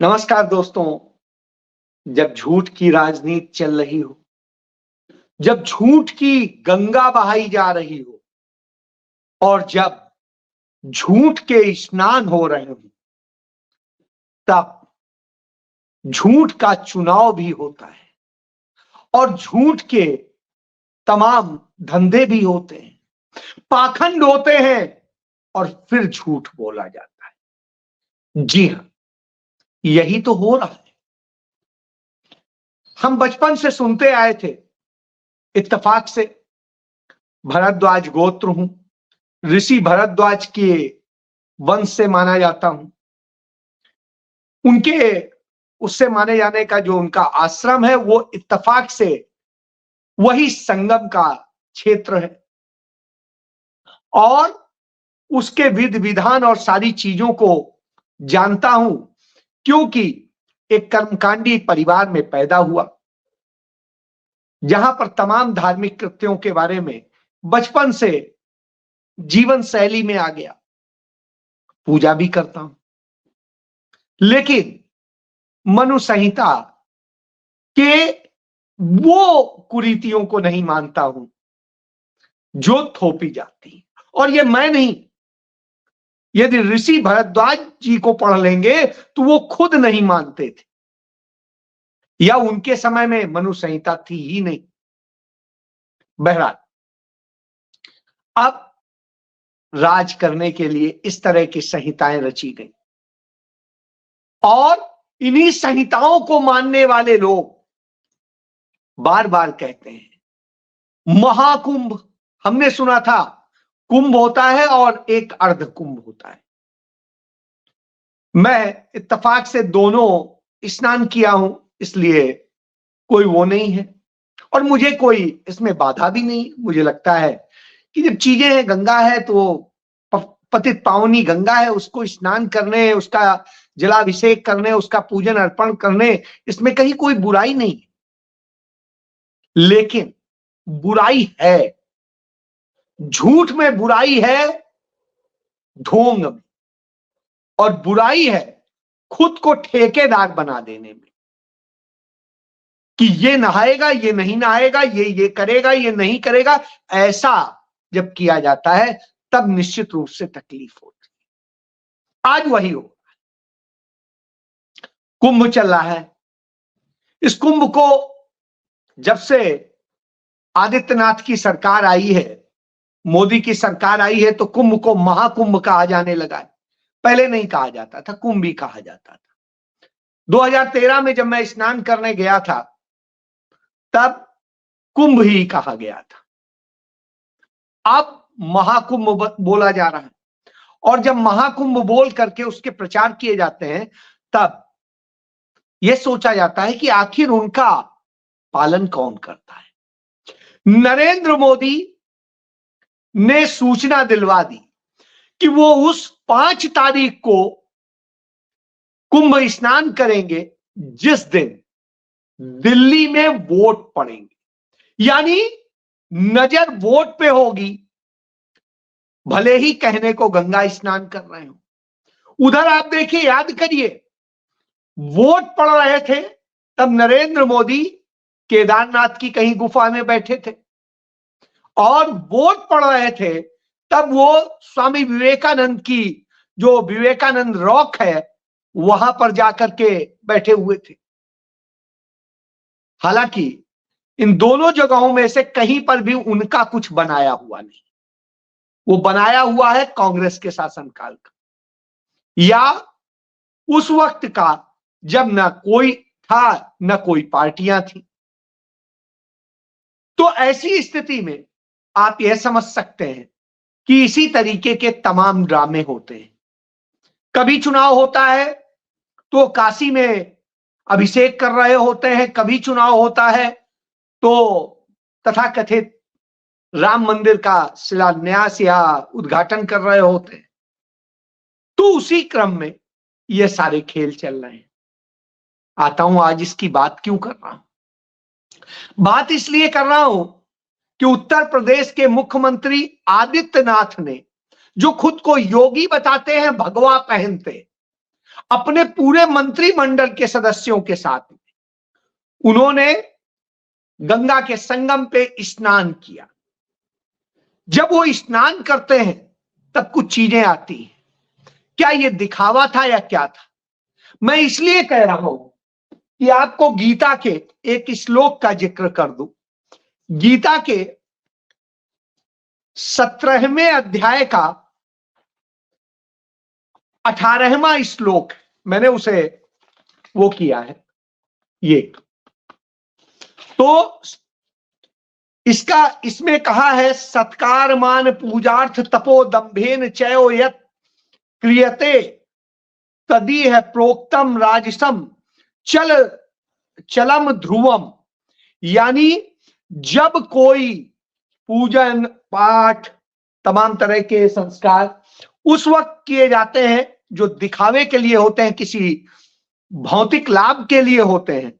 नमस्कार दोस्तों। जब झूठ की राजनीति चल रही हो, जब झूठ की गंगा बहाई जा रही हो और जब झूठ के स्नान हो रहे हो, तब झूठ का चुनाव भी होता है और झूठ के तमाम धंधे भी होते हैं, पाखंड होते हैं और फिर झूठ बोला जाता है। जी हां, यही तो हो रहा है। हम बचपन से सुनते आए थे, इत्तेफाक से भरद्वाज गोत्र हूं, ऋषि भरद्वाज के वंश से माना जाता हूं। उनके उससे माने जाने का जो उनका आश्रम है वो इत्तेफाक से वही संगम का क्षेत्र है और उसके विधि विधान और सारी चीजों को जानता हूं, क्योंकि एक कर्मकांडी परिवार में पैदा हुआ, जहां पर तमाम धार्मिक कृत्यों के बारे में बचपन से जीवन शैली में आ गया। पूजा भी करता हूं, लेकिन मनु संहिता के वो कुरीतियों को नहीं मानता हूं जो थोपी जाती। और ये मैं नहीं, यदि ऋषि भरद्वाज जी को पढ़ लेंगे तो वो खुद नहीं मानते थे, या उनके समय में मनु संहिता थी ही नहीं। बहरहाल, अब राज करने के लिए इस तरह की संहिताएं रची गई और इन्हीं संहिताओं को मानने वाले लोग बार बार कहते हैं महाकुंभ। हमने सुना था कुंभ होता है और एक अर्ध कुंभ होता है। मैं इत्तेफाक से दोनों स्नान किया हूं, इसलिए कोई वो नहीं है और मुझे कोई इसमें बाधा भी नहीं। मुझे लगता है कि जब चीजें हैं, गंगा है तो पतित पावनी गंगा है, उसको स्नान करने, उसका जलाभिषेक करने, उसका पूजन अर्पण करने, इसमें कहीं कोई बुराई नहीं। लेकिन बुराई है, झूठ में बुराई है, ढोंग में, और बुराई है खुद को ठेकेदार बना देने में कि ये नहाएगा, ये नहीं नहाएगा, ये करेगा, ये नहीं करेगा। ऐसा जब किया जाता है तब निश्चित रूप से तकलीफ होती है। आज वही हो, कुंभ चल रहा है। इस कुंभ को जब से आदित्यनाथ की सरकार आई है, मोदी की सरकार आई है, तो कुंभ को महाकुंभ कहा जाने लगा है। पहले नहीं कहा जाता था, कुंभ ही कहा जाता था। 2013 में जब मैं स्नान करने गया था तब कुंभ ही कहा गया था। अब महाकुंभ बोला जा रहा है और जब महाकुंभ बोल करके उसके प्रचार किए जाते हैं तब यह सोचा जाता है कि आखिर उनका पालन कौन करता है। नरेंद्र मोदी ने सूचना दिलवा दी कि वो उस 5 तारीख को कुंभ स्नान करेंगे जिस दिन दिल्ली में वोट पड़ेंगे, यानी नजर वोट पे होगी। भले ही कहने को गंगा स्नान कर रहे हो, उधर आप देखिए, याद करिए, वोट पड़ रहे थे तब नरेंद्र मोदी केदारनाथ की कहीं गुफा में बैठे थे और वोट पड़ रहे थे तब वो स्वामी विवेकानंद की जो विवेकानंद रॉक है वहां पर जाकर के बैठे हुए थे। हालांकि इन दोनों जगहों में से कहीं पर भी उनका कुछ बनाया हुआ नहीं, वो बनाया हुआ है कांग्रेस के शासनकाल का या उस वक्त का जब ना कोई था न कोई पार्टियां थी। तो ऐसी स्थिति में आप यह समझ सकते हैं कि इसी तरीके के तमाम ड्रामे होते हैं। कभी चुनाव होता है तो काशी में अभिषेक कर रहे होते हैं, कभी चुनाव होता है तो तथाकथित राम मंदिर का शिलान्यास या उद्घाटन कर रहे होते हैं। तो उसी क्रम में ये सारे खेल चल रहे हैं। आता हूं आज इसकी बात क्यों कर रहा हूं। बात इसलिए कर रहा हूं कि उत्तर प्रदेश के मुख्यमंत्री आदित्यनाथ ने, जो खुद को योगी बताते हैं, भगवा पहनते, अपने पूरे मंत्रिमंडल के सदस्यों के साथ उन्होंने गंगा के संगम पे स्नान किया। जब वो स्नान करते हैं तब कुछ चीजें आती हैं। क्या ये दिखावा था या क्या था? मैं इसलिए कह रहा हूं कि आपको गीता के एक श्लोक का जिक्र कर दूं। गीता के 17वें अध्याय का 18वां श्लोक, मैंने उसे वो किया है ये, तो इसमें कहा है सत्कार मान पूजार्थ तपो दंभेन चयो यत् क्रियते तदी है प्रोक्तम राजसम चलम ध्रुवम। यानी जब कोई पूजन पाठ तमाम तरह के संस्कार उस वक्त किए जाते हैं जो दिखावे के लिए होते हैं, किसी भौतिक लाभ के लिए होते हैं,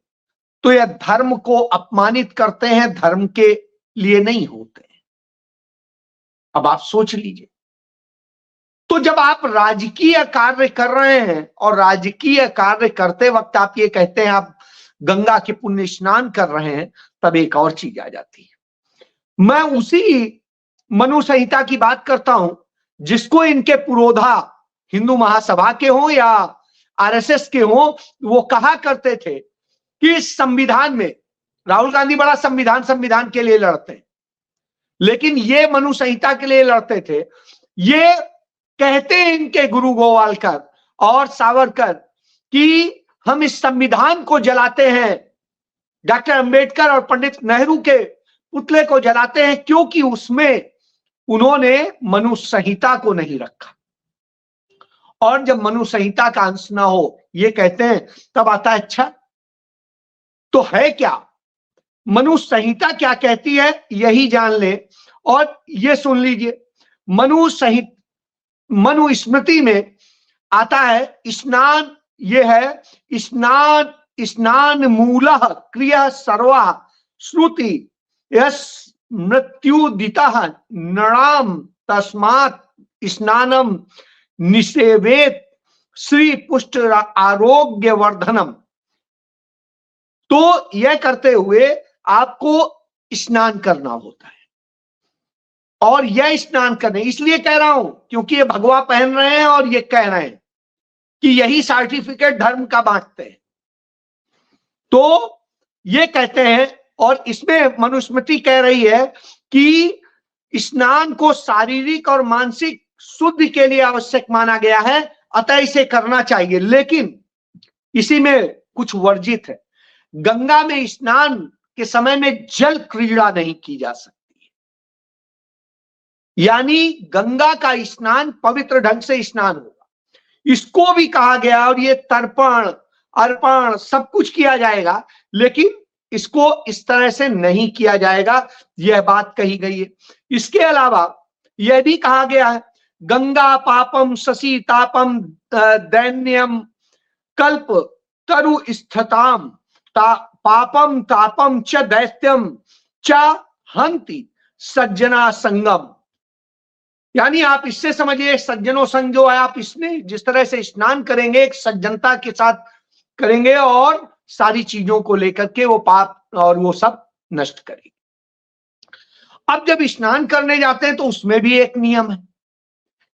तो यह धर्म को अपमानित करते हैं, धर्म के लिए नहीं होते हैं। अब आप सोच लीजिए, तो जब आप राजकीय कार्य कर रहे हैं और राजकीय कार्य करते वक्त आप ये कहते हैं आप गंगा के पुण्य स्नान कर रहे हैं, तब एक और चीज आ जाती है। मैं उसी मनु संहिता की बात करता हूं जिसको इनके पुरोधा हिंदू महासभा के हों या आरएसएस के हों, वो कहा करते थे कि इस संविधान में राहुल गांधी बड़ा संविधान के लिए लड़ते हैं, लेकिन ये मनु संहिता के लिए लड़ते थे। ये कहते हैं इनके गुरु गोवालकर और सावरकर कि हम इस संविधान को जलाते हैं, डॉक्टर अंबेडकर और पंडित नेहरू के पुतले को जलाते हैं क्योंकि उसमें उन्होंने मनु संहिता को नहीं रखा। और जब मनु संहिता का अंश ना हो ये कहते हैं, तब आता है अच्छा तो है क्या, मनु संहिता क्या कहती है यही जान ले। और ये सुन लीजिए, मनु स्मृति में आता है स्नान, ये है स्नान मूलः क्रिया सर्वा श्रुति यस मृत्युदितः नृणाम तस्मात् स्नानम निषेवेत श्री पुष्ट आरोग्य वर्धनम। तो यह करते हुए आपको स्नान करना होता है। और यह स्नान करने इसलिए कह रहा हूं क्योंकि ये भगवा पहन रहे हैं और ये कह रहे हैं कि यही सर्टिफिकेट धर्म का बांटते हैं। तो ये कहते हैं, और इसमें मनुस्मृति कह रही है कि स्नान को शारीरिक और मानसिक शुद्धि के लिए आवश्यक माना गया है, अतः इसे करना चाहिए। लेकिन इसी में कुछ वर्जित है। गंगा में स्नान के समय में जल क्रीड़ा नहीं की जा सकती, यानी गंगा का स्नान पवित्र ढंग से स्नान होगा, इसको भी कहा गया। और ये तर्पण अर्पण सब कुछ किया जाएगा, लेकिन इसको इस तरह से नहीं किया जाएगा, यह बात कही गई है। इसके अलावा यह भी कहा गया है गंगा पापम शशि तापम दैन्यम कल्प तरु स्थिताम पापम तापम च दैत्यम च हंति सज्जना संगम। यानी आप इससे समझिए सज्जनों संग जो है, आप इसमें जिस तरह से स्नान करेंगे एक सज्जनता के साथ करेंगे और सारी चीजों को लेकर के वो पाप और वो सब नष्ट करेंगे। अब जब स्नान करने जाते हैं तो उसमें भी एक नियम है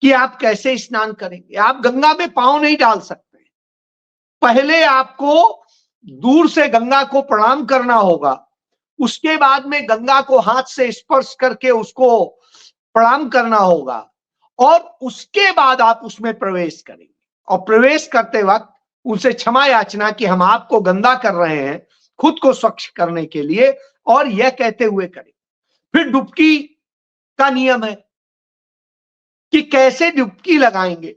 कि आप कैसे स्नान करेंगे। आप गंगा में पांव नहीं डाल सकते, पहले आपको दूर से गंगा को प्रणाम करना होगा, उसके बाद में गंगा को हाथ से स्पर्श करके उसको प्रणाम करना होगा, और उसके बाद आप उसमें प्रवेश करेंगे। और प्रवेश करते वक्त उनसे क्षमा याचना कि हम आपको गंदा कर रहे हैं खुद को स्वच्छ करने के लिए, और यह कहते हुए करें। फिर डुबकी का नियम है कि कैसे डुबकी लगाएंगे।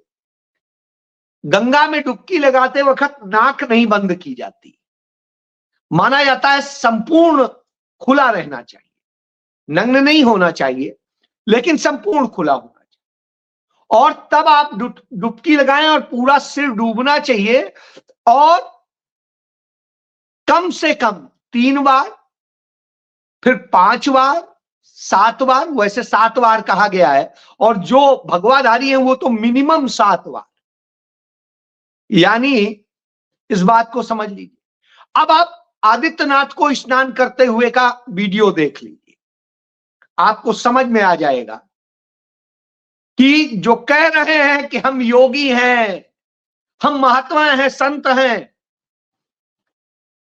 गंगा में डुबकी लगाते वक्त नाक नहीं बंद की जाती, माना जाता है संपूर्ण खुला रहना चाहिए, नग्न नहीं होना चाहिए लेकिन संपूर्ण खुला होना चाहिए। और तब आप डुबकी लगाएं और पूरा सिर डूबना चाहिए, और कम से कम 3 बार, फिर 5 बार, 7 बार, वैसे 7 बार कहा गया है, और जो भगवाधारी हैं वो तो मिनिमम 7 बार। यानी इस बात को समझ लीजिए। अब आप आदित्यनाथ को स्नान करते हुए का वीडियो देख लीजिए, आपको समझ में आ जाएगा कि जो कह रहे हैं कि हम योगी हैं, हम महात्मा हैं, संत हैं,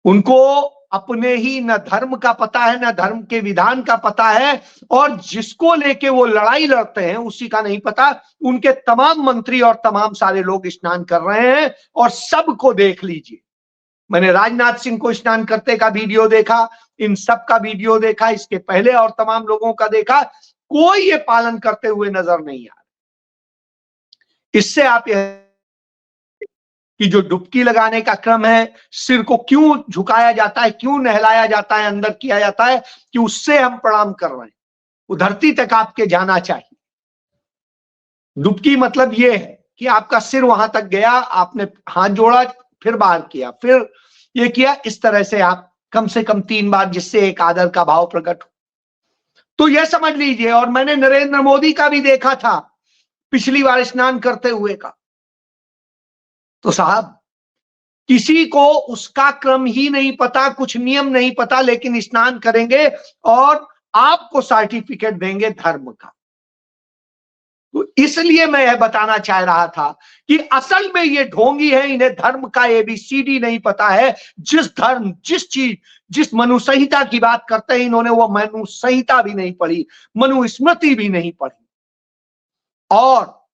उनको अपने ही न धर्म का पता है, न धर्म के विधान का पता है, और जिसको लेके वो लड़ाई लड़ते हैं उसी का नहीं पता। उनके तमाम मंत्री और तमाम सारे लोग स्नान कर रहे हैं, और सबको देख लीजिए। मैंने राजनाथ सिंह को स्नान करते का वीडियो देखा, इन सब का वीडियो देखा, इसके पहले और तमाम लोगों का देखा, कोई ये पालन करते हुए नजर नहीं आ रहा। इससे आप यह कि जो डुबकी लगाने का क्रम है, सिर को क्यों झुकाया जाता है, क्यों नहलाया जाता है, अंदर किया जाता है, कि उससे हम प्रणाम कर रहे हैं, वो धरती तक आपके जाना चाहिए। डुबकी मतलब ये है कि आपका सिर वहां तक गया, आपने हाथ जोड़ा, फिर बाहर किया, फिर ये किया, इस तरह से आप कम से कम 3 बार, जिससे एक आदर का भाव प्रकट हो। तो यह समझ लीजिए। और मैंने नरेंद्र मोदी का भी देखा था पिछली बार स्नान करते हुए का, तो साहब किसी को उसका क्रम ही नहीं पता, कुछ नियम नहीं पता, लेकिन स्नान करेंगे और आपको सर्टिफिकेट देंगे धर्म का। तो इसलिए मैं यह बताना चाह रहा था कि असल में ये ढोंगी है, इन्हें धर्म का ABCD नहीं पता है। जिस धर्म, जिस चीज, जिस मनुसंहिता की बात करते हैं, इन्होंने वो मनुसंहिता भी नहीं पढ़ी, मनुस्मृति भी नहीं पढ़ी, और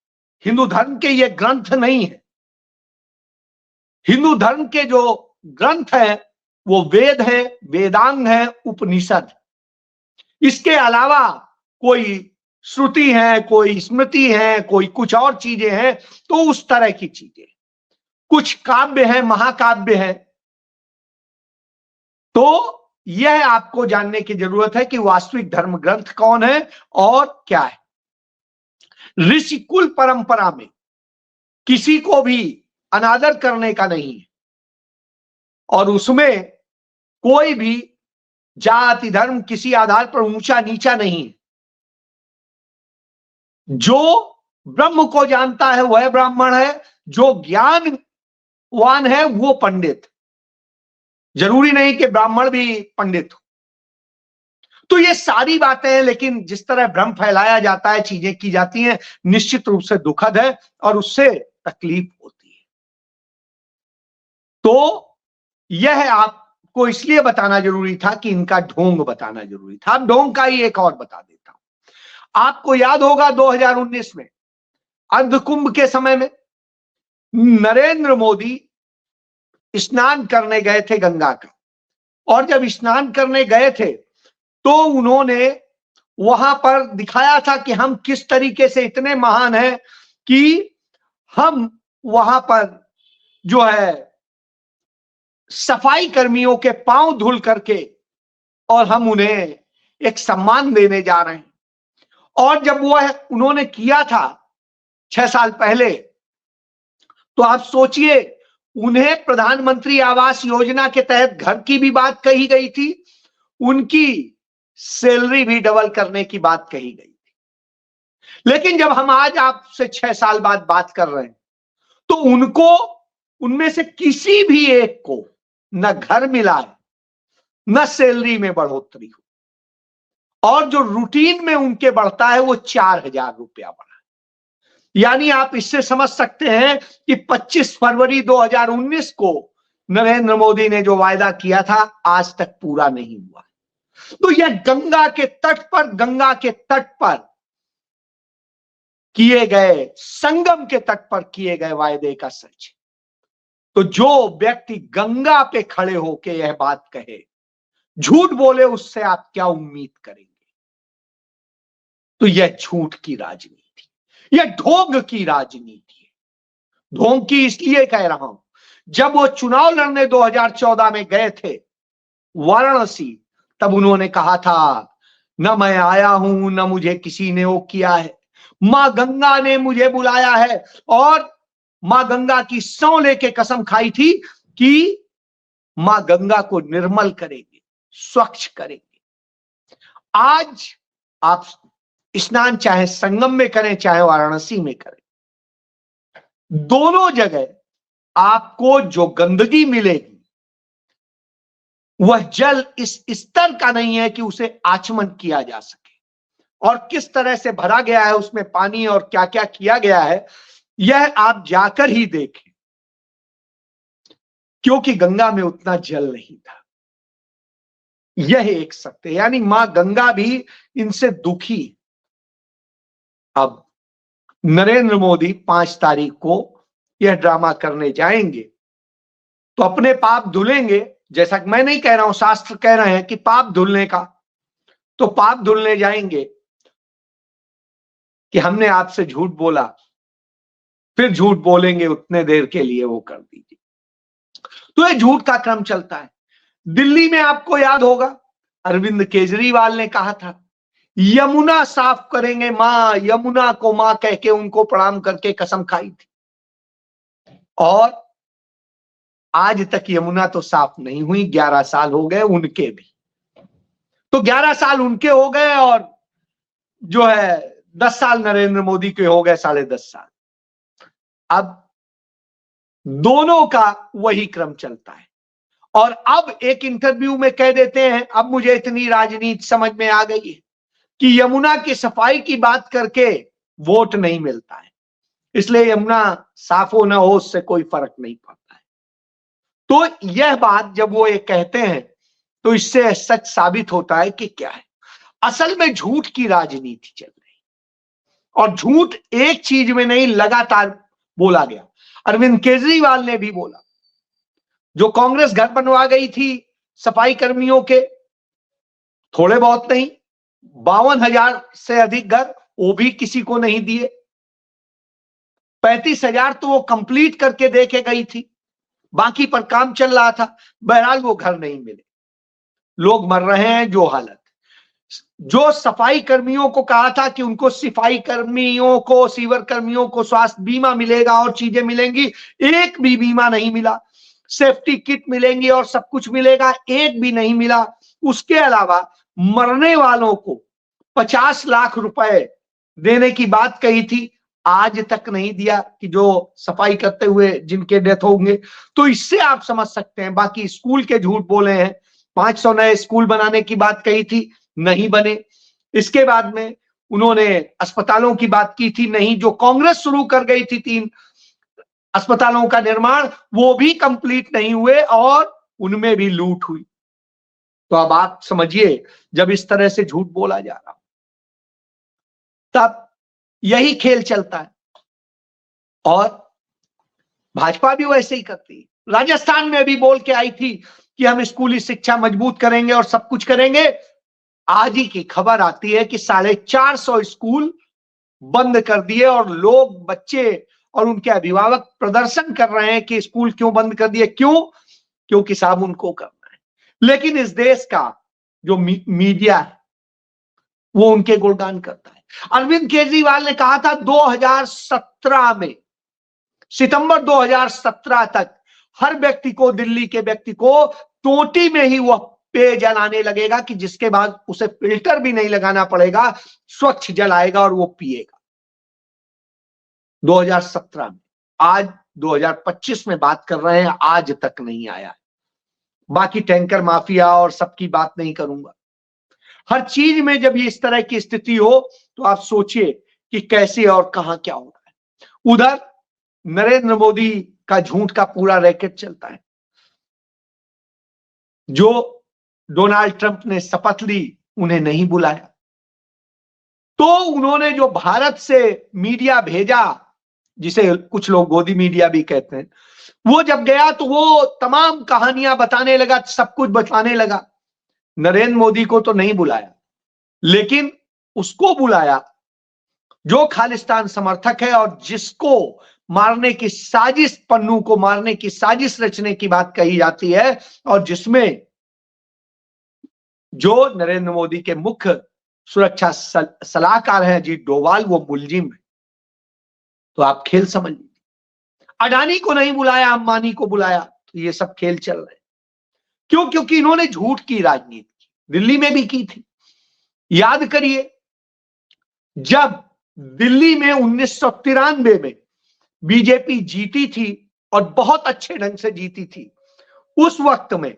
हिंदू धर्म के ये ग्रंथ नहीं है। हिंदू धर्म के जो ग्रंथ है वो वेद है, वेदांग है, उपनिषद। इसके अलावा कोई श्रुति है, कोई स्मृति है, कोई कुछ और चीजें हैं, तो उस तरह की चीजें, कुछ काव्य है, महाकाव्य है। तो यह आपको जानने की जरूरत है कि वास्तविक धर्म ग्रंथ कौन है और क्या है। ऋषिकुल परंपरा में किसी को भी अनादर करने का नहीं है, और उसमें कोई भी जाति धर्म किसी आधार पर ऊंचा नीचा नहीं है। जो ब्रह्म को जानता है वह ब्राह्मण है, जो ज्ञानवान है वो पंडित। जरूरी नहीं कि ब्राह्मण भी पंडित हो। तो ये सारी बातें हैं, लेकिन जिस तरह भ्रम फैलाया जाता है, चीजें की जाती हैं, निश्चित रूप से दुखद है और उससे तकलीफ होती है। तो यह आपको इसलिए बताना जरूरी था कि इनका ढोंग बताना जरूरी था। अब ढोंग का ही एक और बता देता हूं। आपको याद होगा 2019 में अर्धकुंभ के समय में नरेंद्र मोदी स्नान करने गए थे गंगा का, और जब स्नान करने गए थे तो उन्होंने वहां पर दिखाया था कि हम किस तरीके से इतने महान हैं कि हम वहां पर जो है सफाई कर्मियों के पांव धुल करके और हम उन्हें एक सम्मान देने जा रहे हैं। और जब वह उन्होंने किया था 6 साल पहले, तो आप सोचिए, उन्हें प्रधानमंत्री आवास योजना के तहत घर की भी बात कही गई थी, उनकी सैलरी भी डबल करने की बात कही गई थी। लेकिन जब हम आज आपसे 6 साल बाद बात कर रहे हैं, तो उनको, उनमें से किसी भी एक को न घर मिला है, न सैलरी में बढ़ोतरी हो, और जो रूटीन में उनके बढ़ता है वो 4,000 रुपया बढ़ा। यानी आप इससे समझ सकते हैं कि 25 फरवरी 2019 को नरेंद्र मोदी ने जो वायदा किया था आज तक पूरा नहीं हुआ। तो यह गंगा के तट पर किए गए, संगम के तट पर किए गए वायदे का सच। तो जो व्यक्ति गंगा पे खड़े होके यह बात कहे, झूठ बोले, उससे आप क्या उम्मीद करेंगे। तो यह झूठ की राजनीति, यह ढोंग की राजनीति है। ढोंग की इसलिए कह रहा हूं, जब वो चुनाव लड़ने 2014 में गए थे वाराणसी, तब उन्होंने कहा था, न मैं आया हूं, न मुझे किसी ने वो किया है, मां गंगा ने मुझे बुलाया है। और मां गंगा की सौं लेके कसम खाई थी कि मां गंगा को निर्मल करेंगे, स्वच्छ करेंगे। आज आप स्नान चाहे संगम में करें, चाहे वाराणसी में करें, दोनों जगह आपको जो गंदगी मिलेगी वह जल इस स्तर का नहीं है कि उसे आचमन किया जा सके। और किस तरह से भरा गया है उसमें पानी और क्या क्या किया गया है, यह आप जाकर ही देखें, क्योंकि गंगा में उतना जल नहीं था। यह एक सत्य है, यानी मां गंगा भी इनसे दुखी। अब नरेंद्र मोदी 5 तारीख को यह ड्रामा करने जाएंगे तो अपने पाप धुलेंगे। जैसा कि मैं नहीं कह रहा हूं, शास्त्र कह रहे हैं कि पाप धुलने का, तो पाप धुलने जाएंगे कि हमने आपसे झूठ बोला, फिर झूठ बोलेंगे उतने देर के लिए, वो कर दीजिए। तो ये झूठ का क्रम चलता है। दिल्ली में आपको याद होगा अरविंद केजरीवाल ने कहा था यमुना साफ करेंगे मां, यमुना को मां कह के उनको प्रणाम करके कसम खाई थी। और आज तक यमुना तो साफ नहीं हुई, 11 साल हो गए उनके भी। तो 11 साल उनके हो गए और जो है 10 साल नरेंद्र मोदी के हो गए, 10.5 साल। अब दोनों का वही क्रम चलता है। और अब एक इंटरव्यू में कह देते हैं, अब मुझे इतनी राजनीति समझ में आ गई है कि यमुना की सफाई की बात करके वोट नहीं मिलता है, इसलिए यमुना साफ हो ना हो उससे कोई फर्क नहीं पड़ता है। तो यह बात जब वो ये कहते हैं तो इससे सच साबित होता है कि क्या है, असल में झूठ की राजनीति चल रही है। और झूठ एक चीज में नहीं, लगातार बोला गया। अरविंद केजरीवाल ने भी बोला, जो कांग्रेस घर बनवा गई थी सफाई कर्मियों के, थोड़े बहुत नहीं, 52,000 से अधिक घर, वो भी किसी को नहीं दिए। 35,000 तो वो कंप्लीट करके दे के गई थी, बाकी पर काम चल रहा था। बहरहाल वो घर नहीं मिले, लोग मर रहे हैं। जो हालत, जो सफाई कर्मियों को कहा था कि उनको सफाई कर्मियों को, सीवर कर्मियों को स्वास्थ्य बीमा मिलेगा और चीजें मिलेंगी, एक भी बीमा नहीं मिला। सेफ्टी किट मिलेंगी और सब कुछ मिलेगा, एक भी नहीं मिला। उसके अलावा मरने वालों को 50 लाख रुपए देने की बात कही थी, आज तक नहीं दिया कि जो सफाई करते हुए जिनके डेथ होंगे। तो इससे आप समझ सकते हैं। बाकी स्कूल के झूठ बोले हैं, 500 नए स्कूल बनाने की बात कही थी, नहीं बने। इसके बाद में उन्होंने अस्पतालों की बात की थी, नहीं। जो कांग्रेस शुरू कर गई थी 3 अस्पतालों का निर्माण, वो भी कंप्लीट नहीं हुए और उनमें भी लूट हुई। तो अब आप समझिए, जब इस तरह से झूठ बोला जा रहा तब यही खेल चलता है। और भाजपा भी वैसे ही करती है। राजस्थान में भी बोल के आई थी कि हम स्कूली शिक्षा मजबूत करेंगे और सब कुछ करेंगे। आज ही की खबर आती है कि 450 स्कूल बंद कर दिए और लोग, बच्चे और उनके अभिभावक प्रदर्शन कर रहे हैं कि स्कूल क्यों बंद कर दिए। क्यों? क्योंकि साहब उनको करना है। लेकिन इस देश का जो मीडिया है वो उनके गुणगान करता है। अरविंद केजरीवाल ने कहा था 2017 में, सितंबर 2017 तक हर व्यक्ति को, दिल्ली के व्यक्ति को टोटी में ही वह पेयजल आने लगेगा कि जिसके बाद उसे फिल्टर भी नहीं लगाना पड़ेगा, स्वच्छ जल आएगा और वो पिएगा। 2017 में। आज 2025 में बात कर रहे हैं, आज तक नहीं आया। बाकी टैंकर माफिया और सबकी बात नहीं करूंगा। हर चीज में जब ये इस तरह की स्थिति हो तो आप सोचिए कि कैसे और कहां क्या हो रहा है। उधर नरेंद्र मोदी का झूठ का पूरा रैकेट चलता है। जो डोनाल्ड ट्रंप ने शपथ ली, उन्हें नहीं बुलाया। तो उन्होंने जो भारत से मीडिया भेजा, जिसे कुछ लोग गोदी मीडिया भी कहते हैं, वो जब गया तो वो तमाम कहानियां बताने लगा, सब कुछ बताने लगा। नरेंद्र मोदी को तो नहीं बुलाया, लेकिन उसको बुलाया जो खालिस्तान समर्थक है और जिसको मारने की साजिश, पन्नू को मारने की साजिश रचने की बात कही जाती है, और जिसमें जो नरेंद्र मोदी के मुख्य सुरक्षा सलाहकार हैं अजीत डोभाल, वो मुलजिम है। तो आप खेल समझ लीजिए। अडानी को नहीं बुलाया, अंबानी को बुलाया, तो ये सब खेल चल रहे हैं। क्यों? क्योंकि इन्होंने झूठ की राजनीति की, दिल्ली में भी की थी। याद करिए, जब दिल्ली में 1993 में बीजेपी जीती थी और बहुत अच्छे ढंग से जीती थी। उस वक्त में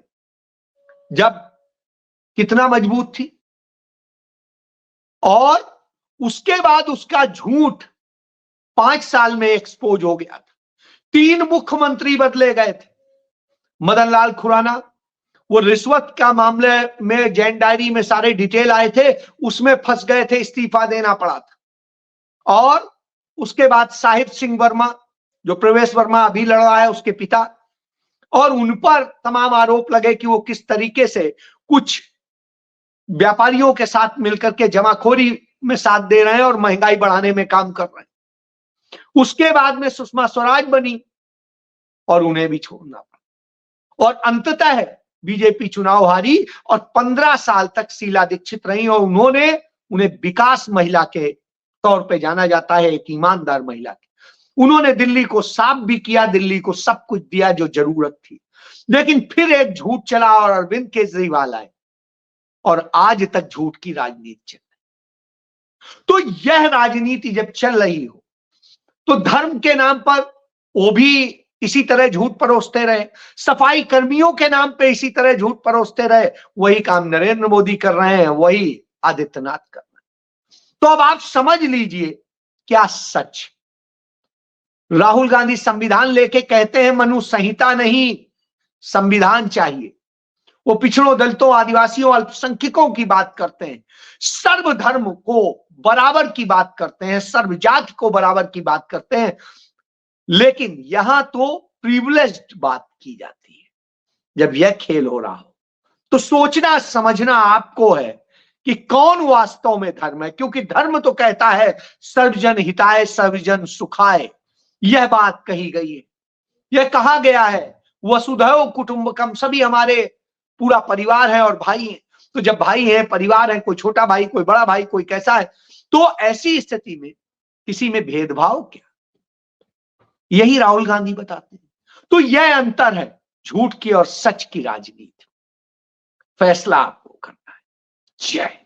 जब कितना मजबूत थी, और उसके बाद उसका झूठ 5 साल में एक्सपोज हो गया था। 3 मुख्यमंत्री बदले गए थे। मदन लाल खुराना, वो रिश्वत का मामले में जैन डायरी में सारे डिटेल आए थे, उसमें फंस गए थे, इस्तीफा देना पड़ा था। और उसके बाद साहिब सिंह वर्मा, जो प्रवेश वर्मा अभी लड़ रहा है, उसके पिता, और उन पर तमाम आरोप लगे कि वो किस तरीके से कुछ व्यापारियों के साथ मिलकर के जमाखोरी में साथ दे रहे हैं और महंगाई बढ़ाने में काम कर रहे हैं। उसके बाद में सुषमा स्वराज बनी और उन्हें भी छोड़ना पड़ा, और अंततः बीजेपी चुनाव हारी और 15 साल तक शीला दीक्षित रही, और उन्हें विकास महिला के तौर पे जाना जाता है, एक ईमानदार महिला के। उन्होंने दिल्ली को साफ भी किया, दिल्ली को सब कुछ दिया जो जरूरत थी। लेकिन फिर एक झूठ चला और अरविंद केजरीवाल आए, और आज तक झूठ की राजनीति चल रही। तो यह राजनीति जब चल रही हो, तो धर्म के नाम पर वो भी इसी तरह झूठ परोसते रहे, सफाई कर्मियों के नाम पे इसी तरह झूठ परोसते रहे। वही काम नरेंद्र मोदी कर रहे हैं, वही आदित्यनाथ कर रहे हैं। तो अब आप समझ लीजिए क्या सच। राहुल गांधी संविधान लेके कहते हैं मनु संहिता नहीं, संविधान चाहिए। वो पिछड़ों, दलितों, आदिवासियों, अल्पसंख्यकों की बात करते हैं, सर्वधर्म को बराबर की बात करते हैं, सर्व जाति को बराबर की बात करते हैं। लेकिन यहां तो प्रिविलेज्ड बात की जाती है। जब यह खेल हो रहा हो तो सोचना समझना आपको है कि कौन वास्तव में धर्म है, क्योंकि धर्म तो कहता है सर्वजन हिताय सर्वजन सुखाय। यह बात कही गई है, यह कहा गया है वसुधैव कुटुंबकम, सभी हमारे पूरा परिवार है और भाई हैं। तो जब भाई है, परिवार है, कोई छोटा भाई, कोई बड़ा भाई, कोई कैसा है, तो ऐसी स्थिति में किसी में भेदभाव क्या? यही राहुल गांधी बताते हैं। तो यह अंतर है झूठ की और सच की राजनीति। फैसला आपको करना है। जय